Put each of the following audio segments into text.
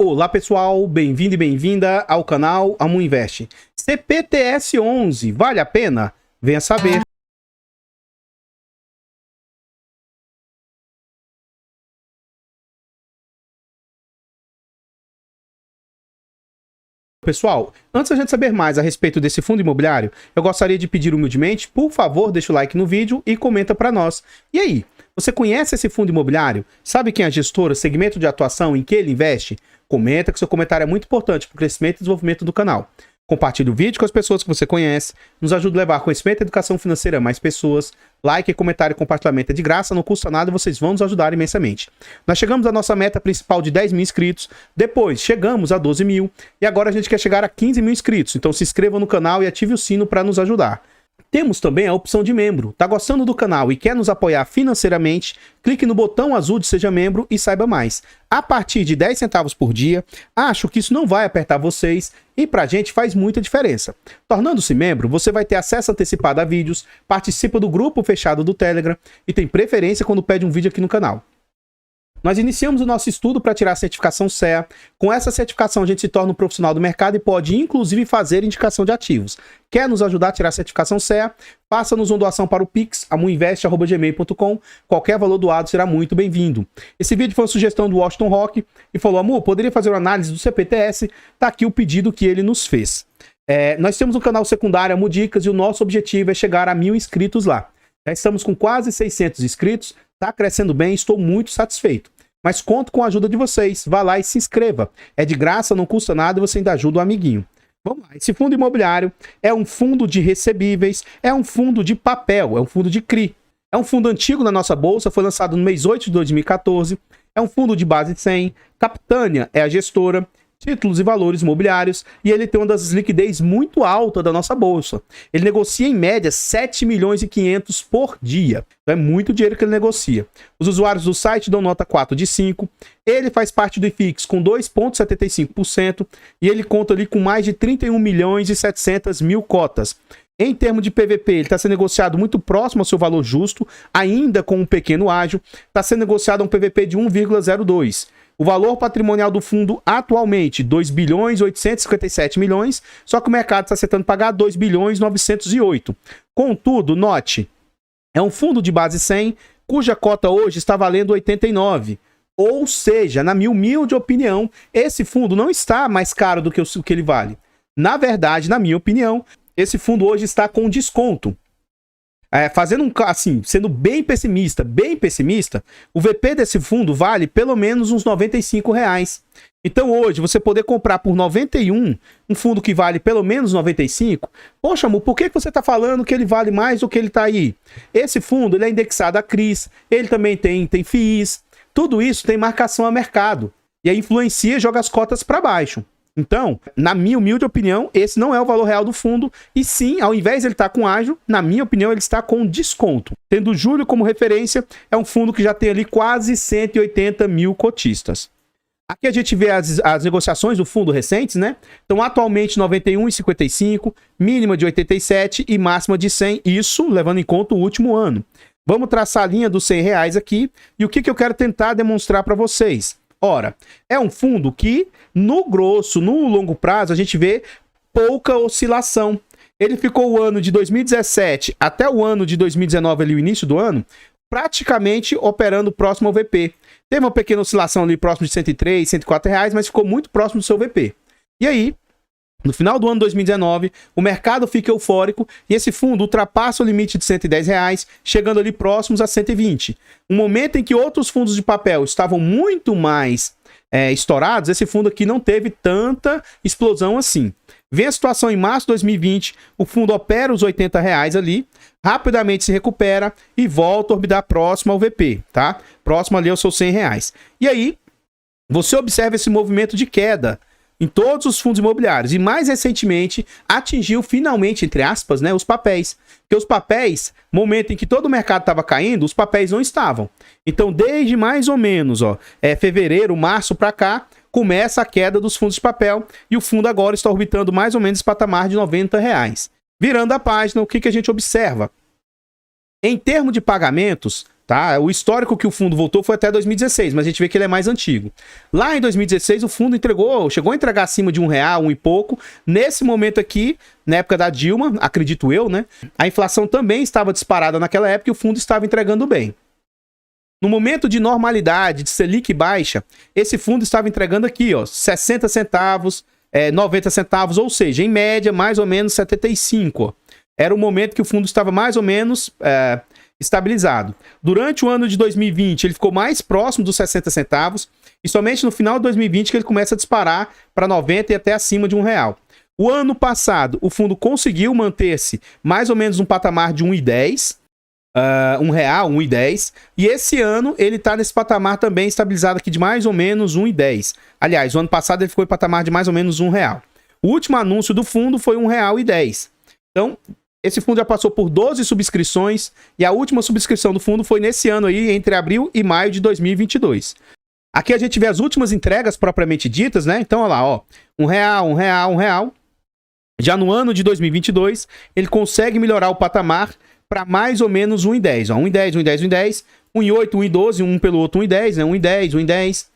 Olá pessoal, bem-vindo e bem-vinda ao canal Amu Invest. CPTS 11, vale a pena? Venha saber. Pessoal, antes da gente saber mais a respeito desse fundo imobiliário, eu gostaria de pedir humildemente, por favor, deixa o like no vídeo e comenta para nós. E aí, você conhece esse fundo imobiliário? Sabe quem é a gestora, segmento de atuação, em que ele investe? Comenta, que seu comentário é muito importante para o crescimento e desenvolvimento do canal. Compartilhe o vídeo com as pessoas que você conhece, nos ajude a levar conhecimento e educação financeira a mais pessoas. Like, comentário e compartilhamento é de graça, não custa nada e vocês vão nos ajudar imensamente. Nós chegamos à nossa meta principal de 10 mil inscritos, depois chegamos a 12 mil e agora a gente quer chegar a 15 mil inscritos. Então se inscreva no canal e ative o sino para nos ajudar. Temos também a opção de membro. Tá gostando do canal e quer nos apoiar financeiramente? Clique no botão azul de Seja Membro e saiba mais. A partir de 10 centavos por dia, acho que isso não vai apertar vocês e pra gente faz muita diferença. Tornando-se membro, você vai ter acesso antecipado a vídeos, participa do grupo fechado do Telegram e tem preferência quando pede um vídeo aqui no canal. Nós iniciamos o nosso estudo para tirar a certificação CEA. Com essa certificação, a gente se torna um profissional do mercado e pode, inclusive, fazer indicação de ativos. Quer nos ajudar a tirar a certificação CEA? Faça-nos uma doação para o Pix, amuinvest@gmail.com. Qualquer valor doado será muito bem-vindo. Esse vídeo foi uma sugestão do Washington Rock e falou: Amu, poderia fazer uma análise do CPTS? Tá aqui o pedido que ele nos fez. Nós temos um canal secundário, Amu Dicas, e o nosso objetivo é chegar a 1000 inscritos lá. Já estamos com quase 600 inscritos. Tá crescendo bem, estou muito satisfeito. Mas conto com a ajuda de vocês. Vá lá e se inscreva. É de graça, não custa nada e você ainda ajuda o amiguinho. Vamos lá. Esse fundo imobiliário é um fundo de recebíveis, é um fundo de papel, é um fundo de CRI. É um fundo antigo na nossa bolsa, foi lançado no mês 8 de 2014. É um fundo de base de 100. Capitânia é a gestora. Títulos e valores imobiliários, e ele tem uma das liquidez muito alta da nossa bolsa. Ele negocia em média 7 milhões e 500 por dia. Então é muito dinheiro que ele negocia. Os usuários do site dão nota 4 de 5. Ele faz parte do IFIX com 2,75% e ele conta ali com mais de 31 milhões e 700 mil cotas. Em termos de PVP, ele está sendo negociado muito próximo ao seu valor justo, ainda com um pequeno ágio. Está sendo negociado a um PVP de 1,02. O valor patrimonial do fundo atualmente, 2 bilhões 857 milhões, só que o mercado está aceitando pagar 2 bilhões 908. Contudo, note, é um fundo de base 100, cuja cota hoje está valendo 89. Ou seja, na minha humilde opinião, esse fundo não está mais caro do que o que ele vale. Na verdade, na minha opinião, esse fundo hoje está com desconto. Sendo bem pessimista, o VP desse fundo vale pelo menos uns R$95. Então hoje, você poder comprar por 91, um fundo que vale pelo menos 95, poxa, amor, por que você está falando que ele vale mais do que ele está aí? Esse fundo ele é indexado a CRIs, ele também tem FIIs, tudo isso tem marcação a mercado, e aí influencia e joga as cotas para baixo. Então, na minha humilde opinião, esse não é o valor real do fundo, e sim, ao invés de ele estar com ágio, na minha opinião, ele está com desconto. Tendo julho como referência, é um fundo que já tem ali quase 180 mil cotistas. Aqui a gente vê as negociações do fundo recentes, né? Então, atualmente, 91,55, mínima de 87 e máxima de 100, isso levando em conta o último ano. Vamos traçar a linha dos R$100 aqui, e o que eu quero tentar demonstrar para vocês? Ora, é um fundo que, no grosso, no longo prazo, a gente vê pouca oscilação. Ele ficou o ano de 2017 até o ano de 2019, ali o início do ano, praticamente operando próximo ao VP. Teve uma pequena oscilação ali próximo de 103, 104 reais, mas ficou muito próximo do seu VP. E aí, no final do ano de 2019, o mercado fica eufórico e esse fundo ultrapassa o limite de R$110, chegando ali próximos a 120. Um momento em que outros fundos de papel estavam muito mais estourados, esse fundo aqui não teve tanta explosão assim. Vem a situação em março de 2020, o fundo opera os R$80 ali, rapidamente se recupera e volta a orbitar próximo ao VP, tá? Próximo ali aos seus R$100. E aí, você observa esse movimento de queda em todos os fundos imobiliários. E mais recentemente, atingiu finalmente, entre aspas, né, os papéis. Porque os papéis, momento em que todo o mercado estava caindo, os papéis não estavam. Então, desde mais ou menos fevereiro, março para cá, começa a queda dos fundos de papel. E o fundo agora está orbitando mais ou menos esse patamar de R$90. Virando a página, o que a gente observa? Em termos de pagamentos, tá? O histórico que o fundo voltou foi até 2016, mas a gente vê que ele é mais antigo. Lá em 2016, o fundo chegou a entregar acima de R$1, um e pouco. Nesse momento aqui, na época da Dilma, acredito eu, né? A inflação também estava disparada naquela época e o fundo estava entregando bem. No momento de normalidade, de Selic baixa, esse fundo estava entregando aqui, ó, 60 centavos, 90 centavos, ou seja, em média, mais ou menos 75, ó. Era o momento que o fundo estava mais ou menos estabilizado. Durante o ano de 2020, ele ficou mais próximo dos 60 centavos e somente no final de 2020 que ele começa a disparar para 90 e até acima de R$1. O ano passado, o fundo conseguiu manter-se mais ou menos um patamar de 1,10, R$1, 1,10, e esse ano ele está nesse patamar também estabilizado aqui de mais ou menos 1,10. Aliás, o ano passado ele ficou em patamar de mais ou menos R$1. O último anúncio do fundo foi R$1,10. Então, esse fundo já passou por 12 subscrições e a última subscrição do fundo foi nesse ano aí, entre abril e maio de 2022. Aqui a gente vê as últimas entregas propriamente ditas, né? Então, olha lá, ó, R$1, R$1, R$1. Já no ano de 2022, ele consegue melhorar o patamar para mais ou menos 1,10. 1,10, 1,10, 1,10, 1,8, 1,12, um pelo outro 1,10, né? 1,10, 1,10.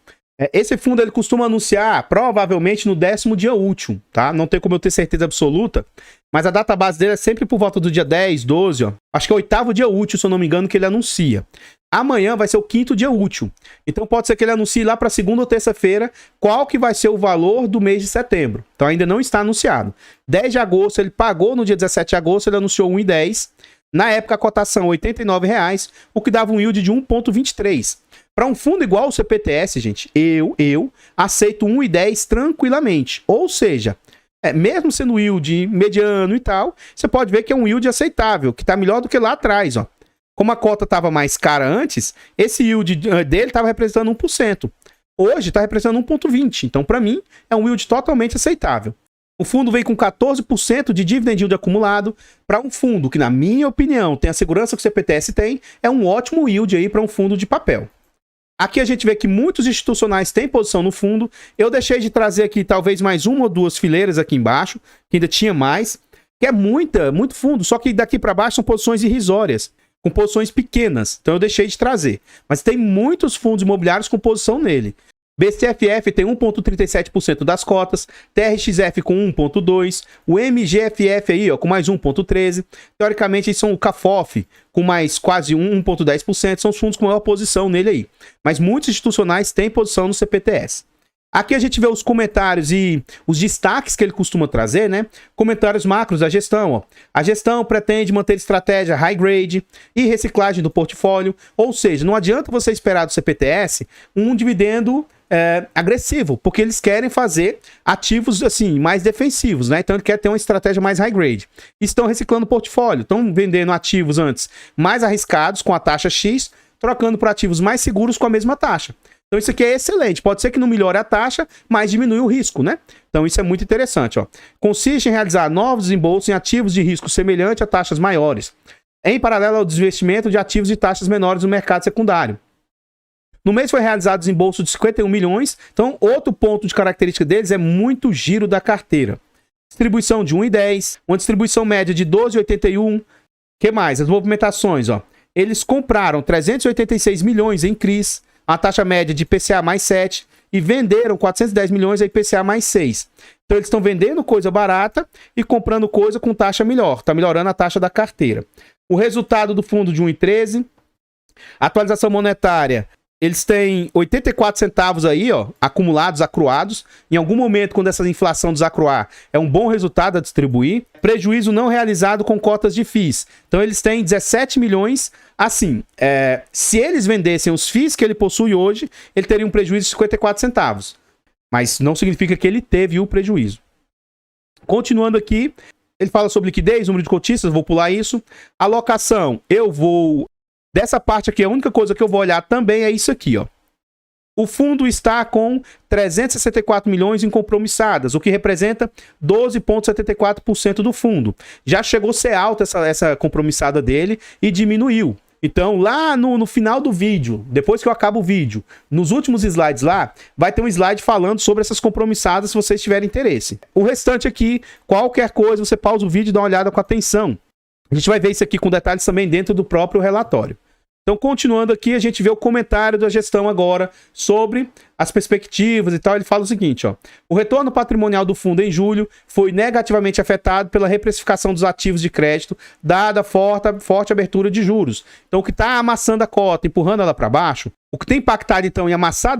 Esse fundo ele costuma anunciar provavelmente no 10º dia útil, tá? Não tem como eu ter certeza absoluta, mas a data base dele é sempre por volta do dia 10, 12, ó. Acho que é o 8º dia útil, se eu não me engano, que ele anuncia. Amanhã vai ser o 5º dia útil. Então pode ser que ele anuncie lá para segunda ou terça-feira qual que vai ser o valor do mês de setembro. Então ainda não está anunciado. 10 de agosto, ele pagou no dia 17 de agosto, ele anunciou 1,10. Na época, a cotação R$ 89,00, o que dava um yield de 1,23. Para um fundo igual ao CPTS, gente, eu aceito 1,10 tranquilamente. Ou seja, mesmo sendo yield mediano e tal, você pode ver que é um yield aceitável, que está melhor do que lá atrás, ó. Como a cota estava mais cara antes, esse yield dele estava representando 1%. Hoje está representando 1,20. Então, para mim, é um yield totalmente aceitável. O fundo vem com 14% de dividend yield acumulado. Para um fundo que, na minha opinião, tem a segurança que o CPTS tem, é um ótimo yield aí para um fundo de papel. Aqui a gente vê que muitos institucionais têm posição no fundo. Eu deixei de trazer aqui talvez mais uma ou duas fileiras aqui embaixo, que ainda tinha mais, que é muito fundo, só que daqui para baixo são posições irrisórias, com posições pequenas. Então eu deixei de trazer. Mas tem muitos fundos imobiliários com posição nele. BCFF tem 1,37% das cotas, TRXF com 1,2%, o MGFF aí, ó, com mais 1,13%. Teoricamente, eles são o CAFOF com mais quase 1,10%, são os fundos com maior posição nele aí. Mas muitos institucionais têm posição no CPTS. Aqui a gente vê os comentários e os destaques que ele costuma trazer, né? Comentários macros da gestão, ó. A gestão pretende manter estratégia high grade e reciclagem do portfólio, ou seja, não adianta você esperar do CPTS um dividendo agressivo, porque eles querem fazer ativos assim mais defensivos, né? Então ele quer ter uma estratégia mais high grade. Estão reciclando o portfólio, estão vendendo ativos antes mais arriscados com a taxa X, trocando por ativos mais seguros com a mesma taxa. Então isso aqui é excelente. Pode ser que não melhore a taxa, mas diminui o risco, né? Então isso é muito interessante, ó. Consiste em realizar novos desembolsos em ativos de risco semelhante a taxas maiores, em paralelo ao desinvestimento de ativos de taxas menores no mercado secundário. No mês foi realizado desembolso de 51 milhões. Então outro ponto de característica deles é muito giro da carteira. Distribuição de 1,10, uma distribuição média de 12,81. O que mais? As movimentações, ó. Eles compraram 386 milhões em CRIs, a taxa média de IPCA mais 7, e venderam 410 milhões a IPCA mais 6. Então eles estão vendendo coisa barata e comprando coisa com taxa melhor. Está melhorando a taxa da carteira. O resultado do fundo de 1,13. Atualização monetária. Eles têm 84 centavos aí, ó, acumulados, acruados. Em algum momento, quando essa inflação desacruar, é um bom resultado a distribuir. Prejuízo não realizado com cotas de FIIs. Então, eles têm 17 milhões. Assim, se eles vendessem os FIIs que ele possui hoje, ele teria um prejuízo de 54 centavos. Mas não significa que ele teve o prejuízo. Continuando aqui, ele fala sobre liquidez, número de cotistas, vou pular isso. Alocação, dessa parte aqui, a única coisa que eu vou olhar também é isso aqui, ó. O fundo está com 364 milhões em compromissadas, o que representa 12,74% do fundo. Já chegou a ser alta essa compromissada dele e diminuiu. Então, lá no final do vídeo, depois que eu acabo o vídeo, nos últimos slides lá, vai ter um slide falando sobre essas compromissadas, se vocês tiverem interesse. O restante aqui, qualquer coisa, você pausa o vídeo e dá uma olhada com atenção. A gente vai ver isso aqui com detalhes também dentro do próprio relatório. Então, continuando aqui, a gente vê o comentário da gestão agora sobre as perspectivas e tal. Ele fala o seguinte, ó. O retorno patrimonial do fundo em julho foi negativamente afetado pela reprecificação dos ativos de crédito, dada a forte abertura de juros. Então, o que está amassando a cota, empurrando ela para baixo, o que tem impactado, então, em amassar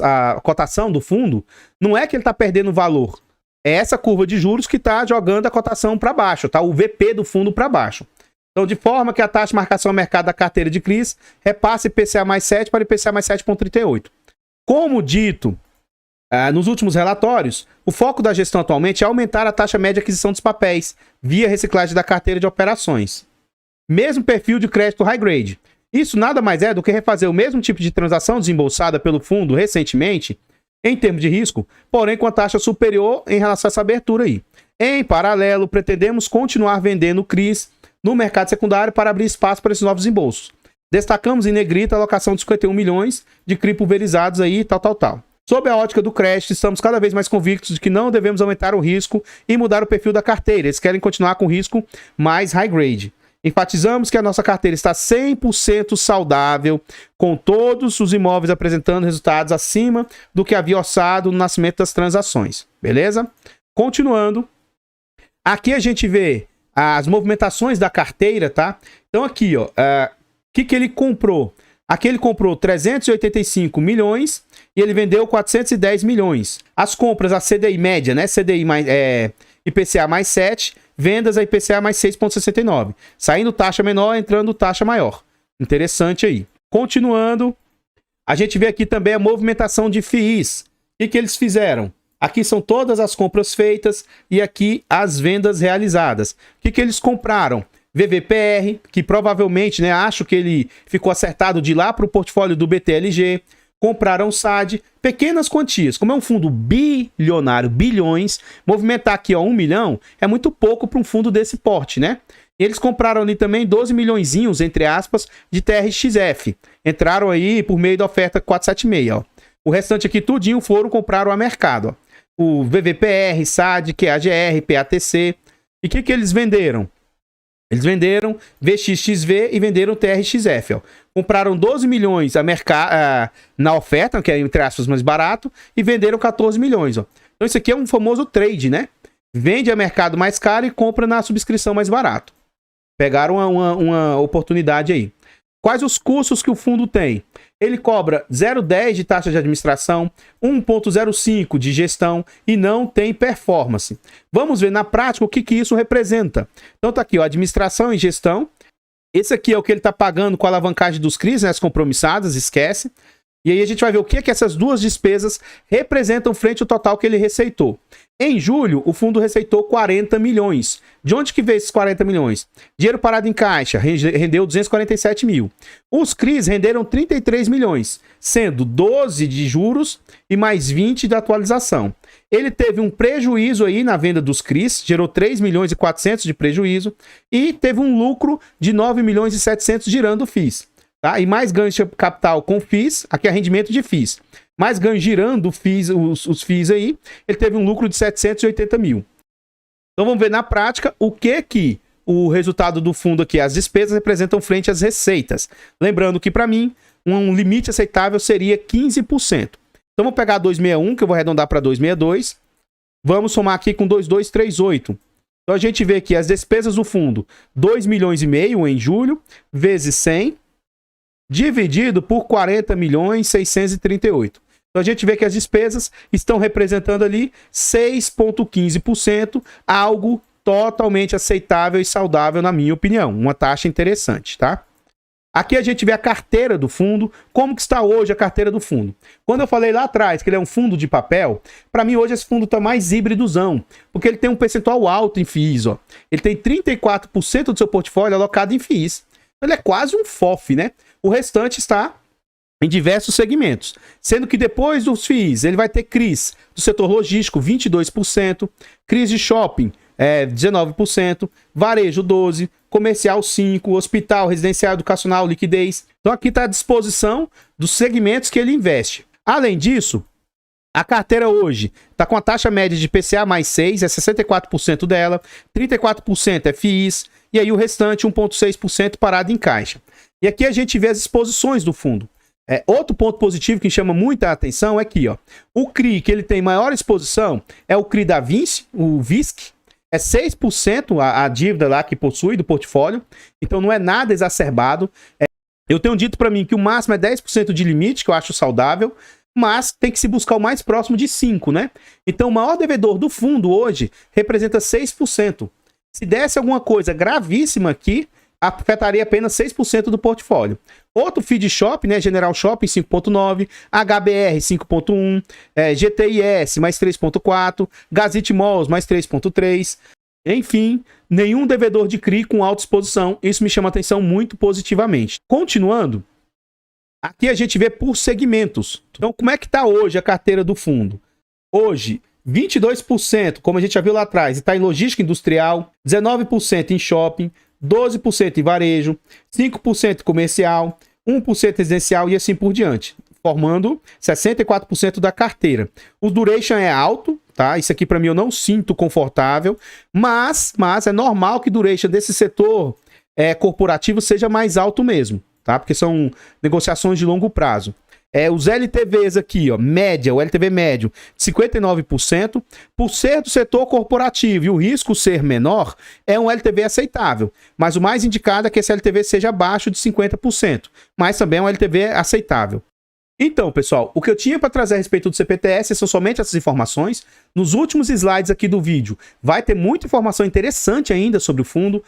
a cotação do fundo, não é que ele está perdendo valor. É essa curva de juros que está jogando a cotação para baixo, tá? O VP do fundo para baixo. Então, de forma que a taxa de marcação a mercado da carteira de CRIs repasse IPCA mais 7 para IPCA mais 7,38. Como dito nos últimos relatórios, o foco da gestão atualmente é aumentar a taxa média de aquisição dos papéis, via reciclagem da carteira de operações. Mesmo perfil de crédito high grade. Isso nada mais é do que refazer o mesmo tipo de transação desembolsada pelo fundo recentemente, em termos de risco, porém com a taxa superior em relação a essa abertura aí. Em paralelo, pretendemos continuar vendendo CRIs no mercado secundário para abrir espaço para esses novos desembolsos. Destacamos em negrita a alocação de 51 milhões de CRI pulverizados aí, tal. Sob a ótica do crédito, estamos cada vez mais convictos de que não devemos aumentar o risco e mudar o perfil da carteira. Eles querem continuar com risco mais high grade. Enfatizamos que a nossa carteira está 100% saudável, com todos os imóveis apresentando resultados acima do que havia orçado no nascimento das transações. Beleza? Continuando. Aqui a gente vê as movimentações da carteira, tá? Então aqui, ó, que ele comprou? Aqui ele comprou 385 milhões e ele vendeu 410 milhões. As compras, a CDI média, né? CDI mais, IPCA mais 7, vendas a IPCA mais 6,69. Saindo taxa menor, entrando taxa maior. Interessante aí. Continuando, a gente vê aqui também a movimentação de FIIs. O que eles fizeram? Aqui são todas as compras feitas e aqui as vendas realizadas. O que eles compraram? VVPR, que provavelmente, né, acho que ele ficou acertado de ir lá para o portfólio do BTLG. Compraram SAD, pequenas quantias. Como é um fundo bilionário, bilhões, movimentar aqui, ó, 1 milhão é muito pouco para um fundo desse porte, né? E eles compraram ali também 12 milhõezinhos, entre aspas, de TRXF. Entraram aí por meio da oferta 476, ó. O restante aqui tudinho foram comprar a mercado, ó. O VVPR, SAD, QAGR, PATC. E o que eles venderam? Eles venderam VXXV e venderam TRXF. Ó. Compraram 12 milhões na oferta, que é entre aspas mais barato, e venderam 14 milhões. Ó. Então isso aqui é um famoso trade, né? Vende a mercado mais caro e compra na subscrição mais barato. Pegaram uma oportunidade aí. Quais os custos que o fundo tem? Ele cobra 0,10 de taxa de administração, 1,05 de gestão e não tem performance. Vamos ver na prática o que isso representa. Então tá aqui, ó, administração e gestão. Esse aqui é o que ele está pagando com a alavancagem dos CRIs, né, as compromissadas, esquece. E aí a gente vai ver o que essas duas despesas representam frente ao total que ele receitou. Em julho, o fundo receitou 40 milhões. De onde que veio esses 40 milhões? Dinheiro parado em caixa, rendeu 247 mil. Os CRIs renderam 33 milhões, sendo 12 de juros e mais 20 de atualização. Ele teve um prejuízo aí na venda dos CRIs, gerou 3 milhões e 400 de prejuízo e teve um lucro de 9 milhões e 700 girando FIIs. Tá? E mais ganho de capital com FIIs, aqui é rendimento de FIIs. Mais ganho girando FIIs, os FIIs aí, ele teve um lucro de 780 mil. Então vamos ver na prática o que o resultado do fundo aqui, as despesas representam frente às receitas. Lembrando que para mim, um limite aceitável seria 15%. Então vamos pegar 261, que eu vou arredondar para 262. Vamos somar aqui com 2238. Então a gente vê aqui as despesas do fundo, 2 milhões e meio em julho, vezes 100, dividido por 40 milhões 638. Então a gente vê que as despesas estão representando ali 6,15%, algo totalmente aceitável e saudável na minha opinião. Uma taxa interessante, tá? Aqui a gente vê a carteira do fundo, como que está hoje a carteira do fundo. Quando eu falei lá atrás que ele é um fundo de papel, para mim hoje esse fundo está mais híbridozão, porque ele tem um percentual alto em FIIs, ó. Ele tem 34% do seu portfólio alocado em FIIs. Ele é quase um FOF, né? O restante está em diversos segmentos, sendo que depois dos FIIs ele vai ter CRIs do setor logístico 22%, CRIs de shopping 19%, varejo 12%, comercial 5%, hospital, residencial, educacional, liquidez. Então aqui está à disposição dos segmentos que ele investe. Além disso, a carteira hoje está com a taxa média de IPCA mais 6, é 64% dela, 34% é FIIs, e aí o restante 1,6% parado em caixa. E aqui a gente vê as exposições do fundo. Outro ponto positivo que chama muita atenção é aqui, ó. O CRI que ele tem maior exposição é o CRI da Vinci, o VISC. É 6% a dívida lá que possui do portfólio. Então não é nada exacerbado. Eu tenho dito para mim que o máximo é 10% de limite, que eu acho saudável. Mas tem que se buscar o mais próximo de 5%, né? Então o maior devedor do fundo hoje representa 6%. Se desse alguma coisa gravíssima aqui, afetaria apenas 6% do portfólio. Outro feed shop, né? General Shopping 5,9%, HBR 5,1%, GTIS mais 3,4%, Gazit Malls mais 3,3%. Enfim, nenhum devedor de CRI com alta exposição. Isso me chama a atenção muito positivamente. Continuando, aqui a gente vê por segmentos. Então, como é que está hoje a carteira do fundo? Hoje, 22%, como a gente já viu lá atrás, está em logística industrial, 19% em shopping, 12% em varejo, 5% comercial, 1% residencial e assim por diante, formando 64% da carteira. O duration é alto, tá? Isso aqui para mim eu não sinto confortável, mas é normal que o duration desse setor corporativo seja mais alto mesmo, tá? Porque são negociações de longo prazo. Os LTVs aqui, ó, média, o LTV médio, 59%. Por ser do setor corporativo e o risco ser menor, é um LTV aceitável. Mas o mais indicado é que esse LTV seja abaixo de 50%. Mas também é um LTV aceitável. Então, pessoal, o que eu tinha para trazer a respeito do CPTS são somente essas informações. Nos últimos slides aqui do vídeo vai ter muita informação interessante ainda sobre o fundo,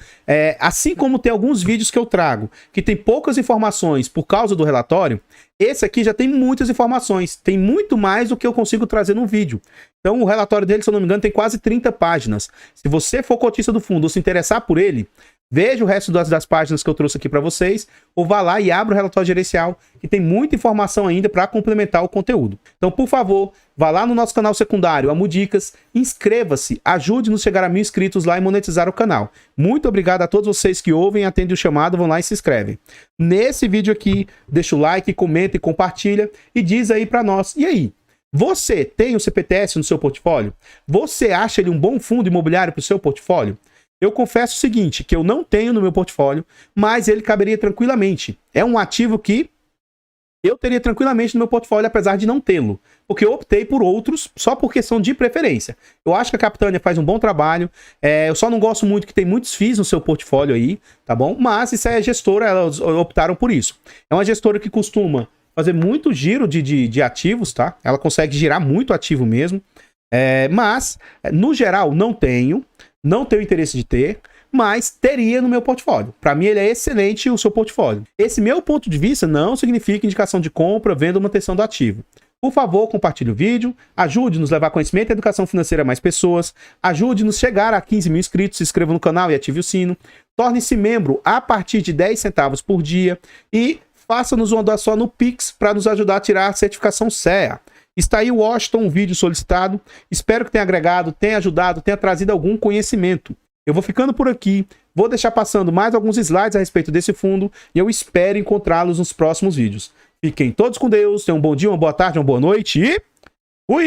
assim como tem alguns vídeos que eu trago, que tem poucas informações por causa do relatório. Esse aqui já tem muitas informações, tem muito mais do que eu consigo trazer no vídeo. Então o relatório dele, se eu não me engano, tem quase 30 páginas. Se você for cotista do fundo ou se interessar por ele, veja o resto das páginas que eu trouxe aqui para vocês, ou vá lá e abra o relatório gerencial, que tem muita informação ainda para complementar o conteúdo. Então, por favor, vá lá no nosso canal secundário, Amudicas, inscreva-se, ajude-nos a chegar a 1000 inscritos lá e monetizar o canal. Muito obrigado a todos vocês que ouvem, atendem o chamado, vão lá e se inscrevem. Nesse vídeo aqui, deixa o like, comenta e compartilha e diz aí para nós, e aí? Você tem o CPTS no seu portfólio? Você acha ele um bom fundo imobiliário para o seu portfólio? Eu confesso o seguinte, que eu não tenho no meu portfólio, mas ele caberia tranquilamente. É um ativo que eu teria tranquilamente no meu portfólio, apesar de não tê-lo. Porque eu optei por outros só por questão de preferência. Eu acho que a Capitânia faz um bom trabalho. Eu só não gosto muito que tem muitos FIIs no seu portfólio aí, tá bom? Mas isso é gestora, elas optaram por isso. É uma gestora que costuma fazer muito giro de ativos, tá? Ela consegue girar muito ativo mesmo. Mas, no geral, não tenho interesse de ter, mas teria no meu portfólio. Para mim, ele é excelente o seu portfólio. Esse meu ponto de vista não significa indicação de compra, venda ou manutenção do ativo. Por favor, compartilhe o vídeo, ajude-nos a levar conhecimento e educação financeira a mais pessoas, ajude-nos a chegar a 15 mil inscritos, se inscreva no canal e ative o sino, torne-se membro a partir de 10 centavos por dia e faça-nos uma doação no Pix para nos ajudar a tirar a certificação CEA. Está aí o Washington, um vídeo solicitado. Espero que tenha agregado, tenha ajudado, tenha trazido algum conhecimento. Eu vou ficando por aqui, vou deixar passando mais alguns slides a respeito desse fundo e eu espero encontrá-los nos próximos vídeos. Fiquem todos com Deus, tenham um bom dia, uma boa tarde, uma boa noite e... fui!